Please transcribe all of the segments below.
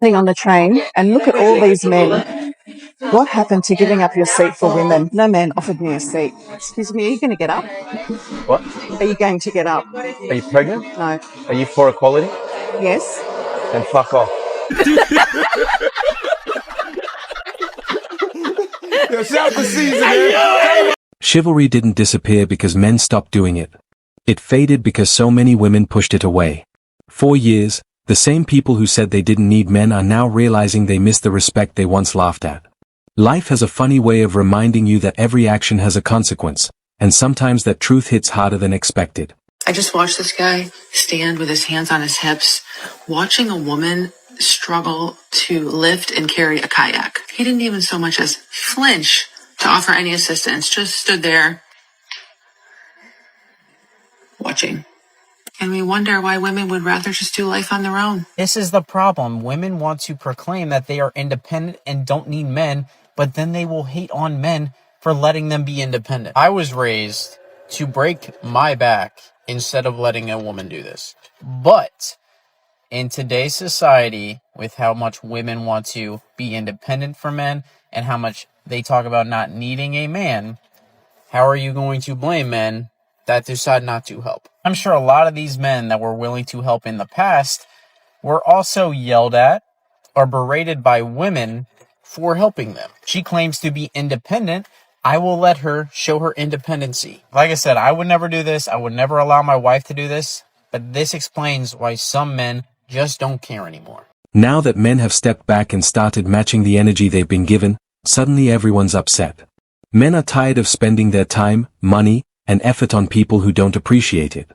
Thing on the train and look at all these men. What happened to giving up your seat for women? No man offered me a seat. Excuse me, are you going to get up? What? Are you going to get up? Are you pregnant? No. Are you for equality? Yes. Then fuck off. Chivalry didn't disappear because men stopped doing it. It faded because so many women pushed it away. 4 years, the same people who said they didn't need men are now realizing they missed the respect they once laughed at. Life has a funny way of reminding you that every action has a consequence, and sometimes that truth hits harder than expected. I just watched this guy stand with his hands on his hips, watching a woman struggle to lift and carry a kayak. He didn't even so much as flinch to offer any assistance, just stood there watching. And we wonder why women would rather just do life on their own. This is the problem. Women want to proclaim that they are independent and don't need men, but then they will hate on men for letting them be independent. I was raised to break my back instead of letting a woman do this. But in today's society, with how much women want to be independent for men and how much they talk about not needing a man, how are you going to blame men that decide not to help? I'm sure a lot of these men that were willing to help in the past were also yelled at or berated by women for helping them. She claims to be independent. I will let her show her independency. Like I said, I would never do this. I would never allow my wife to do this. But this explains why some men just don't care anymore. Now that men have stepped back and started matching the energy they've been given, suddenly everyone's upset. Men are tired of spending their time, money, and effort on people who don't appreciate it.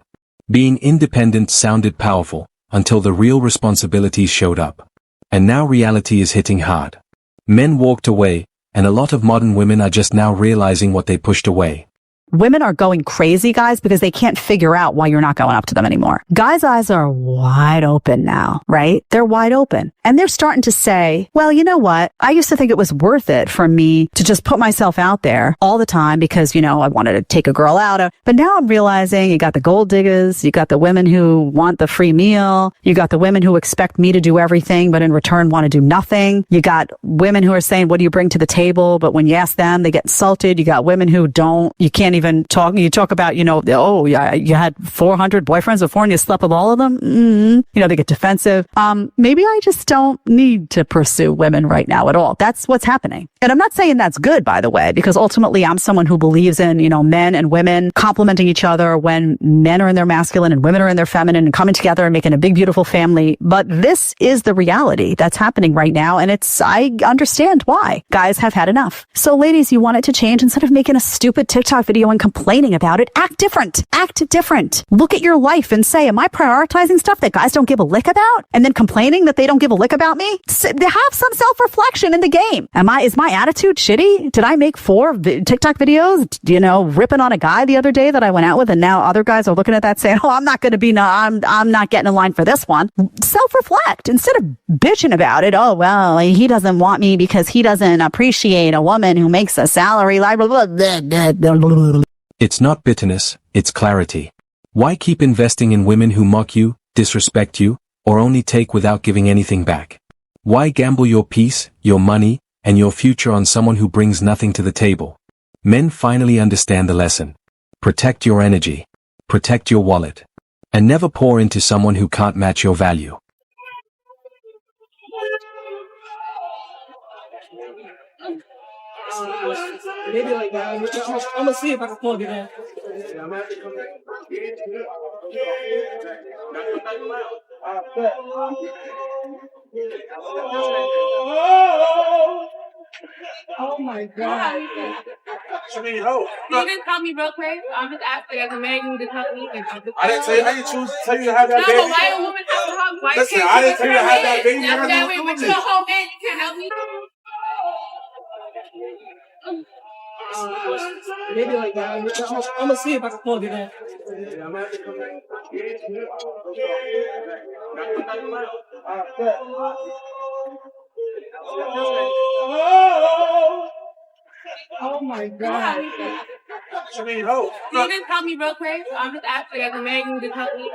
Being independent sounded powerful, until the real responsibilities showed up. And now reality is hitting hard. Men walked away, and a lot of modern women are just now realizing what they pushed away. Women are going crazy, guys, because they can't figure out why you're not going up to them anymore. Guys' eyes are wide open now, right? They're wide open. And they're starting to say, well, you know what? I used to think it was worth it for me to just put myself out there all the time because, you know, I wanted to take a girl out. But now I'm realizing you got the gold diggers, you got the women who want the free meal, you got the women who expect me to do everything, but in return want to do nothing. You got women who are saying, what do you bring to the table? But when you ask them, they get insulted. You got women who don't, you can't even talk. You talk about, you know, oh, yeah, you had 400 boyfriends before and you slept with all of them. You know, they get defensive. Maybe I just don't need to pursue women right now at all. That's what's happening. And I'm not saying that's good, by the way, because ultimately I'm someone who believes in, you know, men and women complementing each other when men are in their masculine and women are in their feminine and coming together and making a big, beautiful family. But this is the reality that's happening right now. And I understand why. Guys have had enough. So ladies, you want it to change. Instead of making a stupid TikTok video and complaining about it, act different. Act different. Look at your life and say, am I prioritizing stuff that guys don't give a lick about? And then complaining that they don't give a lick about me? Have some self-reflection in the game. Is my attitude shitty? Did I make 4 TikTok videos, you know, ripping on a guy the other day that I went out with, and now other guys are looking at that saying, oh, I'm not going to be, I'm not getting in line for this one. Self-reflect instead of bitching about it. Oh, well, he doesn't want me because he doesn't appreciate a woman who makes a salary. It's not bitterness, it's clarity. Why keep investing in women who mock you, disrespect you, or only take without giving anything back? Why gamble your peace, your money, and your future on someone who brings nothing to the table? Men finally understand the lesson. Protect your energy. Protect your wallet. And never pour into someone who can't match your value. Maybe like that. I'm gonna see if I can plug it in. Oh my God. You need help. Can you just tell me real quick? I'm just asking as a man, you just help me. I didn't tell you. I didn't tell you to have that baby. No, but why a woman have to hug? Why Listen, I didn't tell you to have that baby. That's that way, but you're a whole man. You can't help me. Maybe like that. I'm gonna see if I can plug it in. Oh my God. You need help. Can you just tell me real quick? I'm just asking as a man, you just help me. I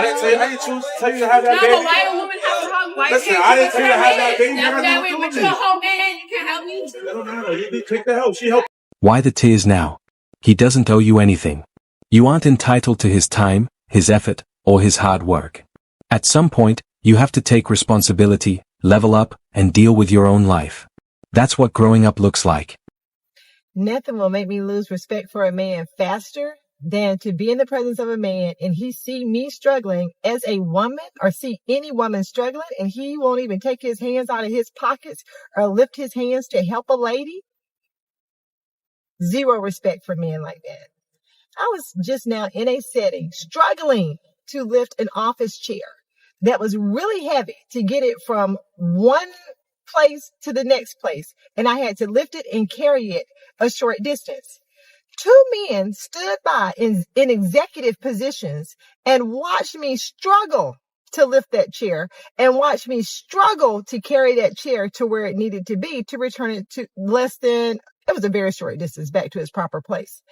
didn't tell you. I didn't tell you to have that No, baby. but why a woman have to hug? Listen, I didn't tell you to have that baby. That's that way, but you're a whole man. You can't help me. It don't matter. You need to take the help. She helped. Why the tears now? He doesn't owe you anything. You aren't entitled to his time, his effort, or his hard work. At some point, you have to take responsibility, level up, and deal with your own life. That's what growing up looks like. Nothing will make me lose respect for a man faster than to be in the presence of a man and he see me struggling as a woman or see any woman struggling and he won't even take his hands out of his pockets or lift his hands to help a lady. Zero respect for men like that. I was just now in a setting struggling to lift an office chair that was really heavy to get it from one place to the next place. And I had to lift it and carry it a short distance. Two men stood by in executive positions and watched me struggle to lift that chair and watched me struggle to carry that chair to where it needed to be to return it to it was a very short distance back to its proper place.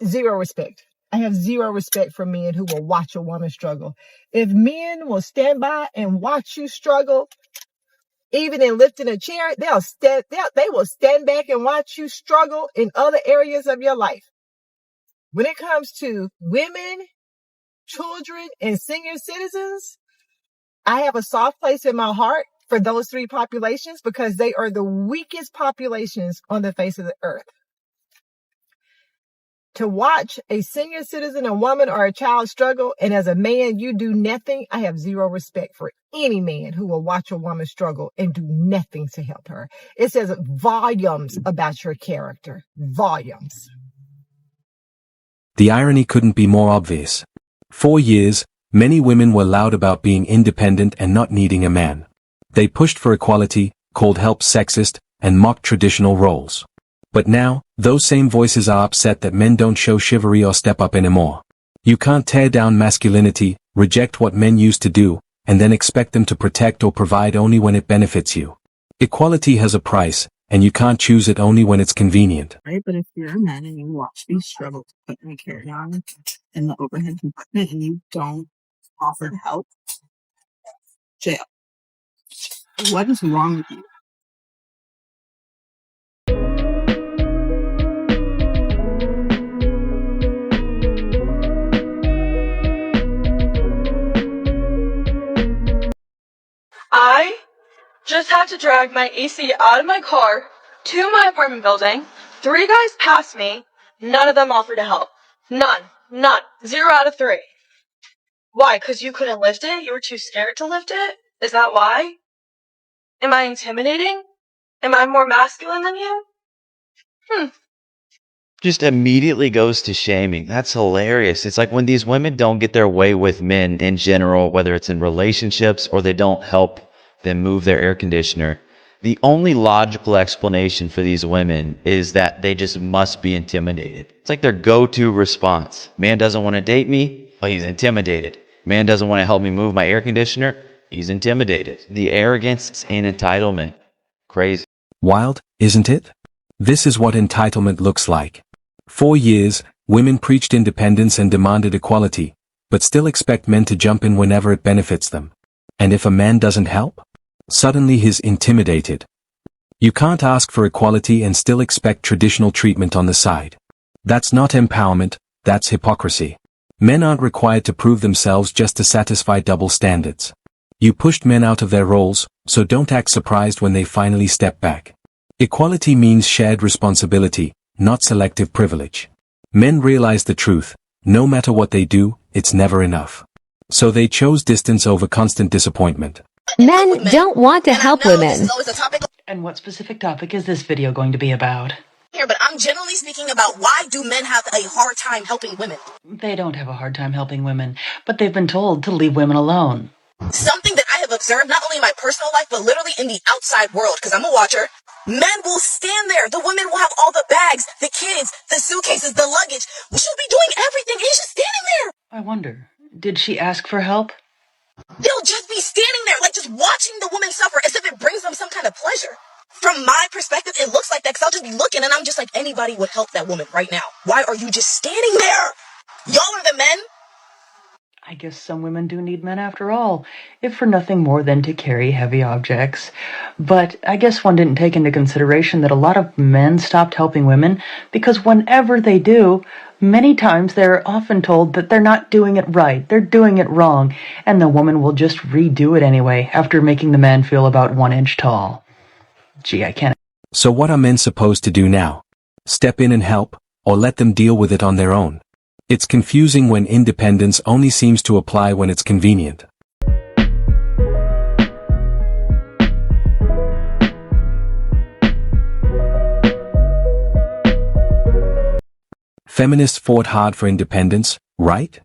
Zero respect. I have zero respect for men who will watch a woman struggle. If men will stand by and watch you struggle, even in lifting a chair, they will stand back and watch you struggle in other areas of your life. When it comes to women, children, and senior citizens, I have a soft place in my heart for those three populations because they are the weakest populations on the face of the earth. To watch a senior citizen, a woman, or a child struggle, and as a man, you do nothing, I have zero respect for any man who will watch a woman struggle and do nothing to help her. It says volumes about your character. Volumes. The irony couldn't be more obvious. For years, many women were loud about being independent and not needing a man. They pushed for equality, called help sexist, and mocked traditional roles. But now, those same voices are upset that men don't show chivalry or step up anymore. You can't tear down masculinity, reject what men used to do, and then expect them to protect or provide only when it benefits you. Equality has a price, and you can't choose it only when it's convenient. Right, but if you're a man and you watch these struggles put and carry on in the overhead compartment and you don't offer help, jail. What is wrong with you? I just had to drag my AC out of my car to my apartment building. 3 guys passed me. None of them offered to help. None. 0 out of 3. Why? Because you couldn't lift it? You were too scared to lift it? Is that why? Am I intimidating? Am I more masculine than you? Just immediately goes to shaming. That's hilarious. It's like when these women don't get their way with men in general, whether it's in relationships or they don't help them move their air conditioner. The only logical explanation for these women is that they just must be intimidated. It's like their go-to response. Man doesn't want to date me? Well, he's intimidated. Man doesn't want to help me move my air conditioner? He's intimidated. The arrogance and entitlement. Crazy. Wild, isn't it? This is what entitlement looks like. For years, women preached independence and demanded equality, but still expect men to jump in whenever it benefits them. And if a man doesn't help, suddenly he's intimidated. You can't ask for equality and still expect traditional treatment on the side. That's not empowerment, that's hypocrisy. Men aren't required to prove themselves just to satisfy double standards. You pushed men out of their roles, so don't act surprised when they finally step back. Equality means shared responsibility, not selective privilege. Men realize the truth, no matter what they do, it's never enough. So they chose distance over constant disappointment. Men don't want to help women. And what specific topic is this video going to be about? Here, but I'm generally speaking about why do men have a hard time helping women? They don't have a hard time helping women, but they've been told to leave women alone. Something that I have observed not only in my personal life, but literally in the outside world, because I'm a watcher. Men will stand there. The women will have all the bags, the kids, the suitcases, the luggage. She'll be doing everything, and he's just standing there. I wonder, did she ask for help? They'll just be standing there, like just watching the woman suffer as if it brings them some kind of pleasure. From my perspective, it looks like that, because I'll just be looking, and I'm just like, anybody would help that woman right now. Why are you just standing there? Y'all are the men. I guess some women do need men after all, if for nothing more than to carry heavy objects. But I guess one didn't take into consideration that a lot of men stopped helping women because whenever they do, many times they're often told that they're not doing it right, they're doing it wrong, and the woman will just redo it anyway after making the man feel about 1 inch tall. Gee, I can't. So what are men supposed to do now? Step in and help, or let them deal with it on their own? It's confusing when independence only seems to apply when it's convenient. Feminists fought hard for independence, right?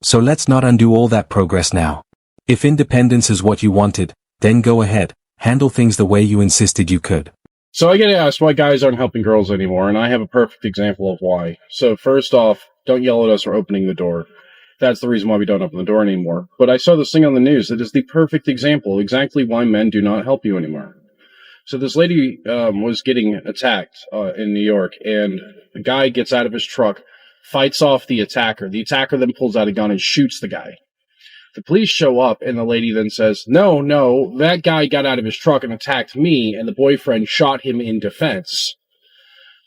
So let's not undo all that progress now. If independence is what you wanted, then go ahead, handle things the way you insisted you could. So I get asked why guys aren't helping girls anymore, and I have a perfect example of why. So first off, don't yell at us for opening the door. That's the reason why we don't open the door anymore. But I saw this thing on the news that is the perfect example, exactly why men do not help you anymore. So this lady was getting attacked in New York, and the guy gets out of his truck, fights off the attacker. The attacker then pulls out a gun and shoots the guy. The police show up, and the lady then says, no, that guy got out of his truck and attacked me, and the boyfriend shot him in defense.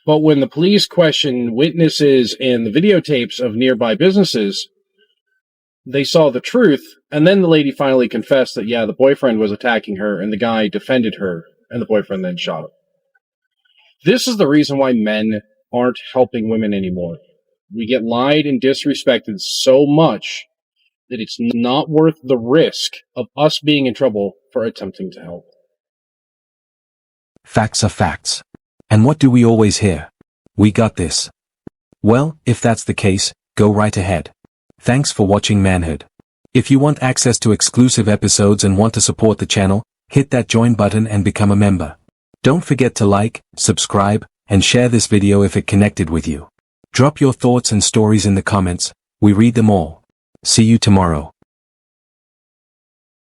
But when the police questioned witnesses and the videotapes of nearby businesses, they saw the truth, and then the lady finally confessed that, yeah, the boyfriend was attacking her, and the guy defended her, and the boyfriend then shot him. This is the reason why men aren't helping women anymore. We get lied and disrespected so much that it's not worth the risk of us being in trouble for attempting to help. Facts are facts. And what do we always hear? We got this. Well, if that's the case, go right ahead. Thanks for watching Manhood. If you want access to exclusive episodes and want to support the channel, hit that join button and become a member. Don't forget to like, subscribe, and share this video if it connected with you. Drop your thoughts and stories in the comments. We read them all. See you tomorrow.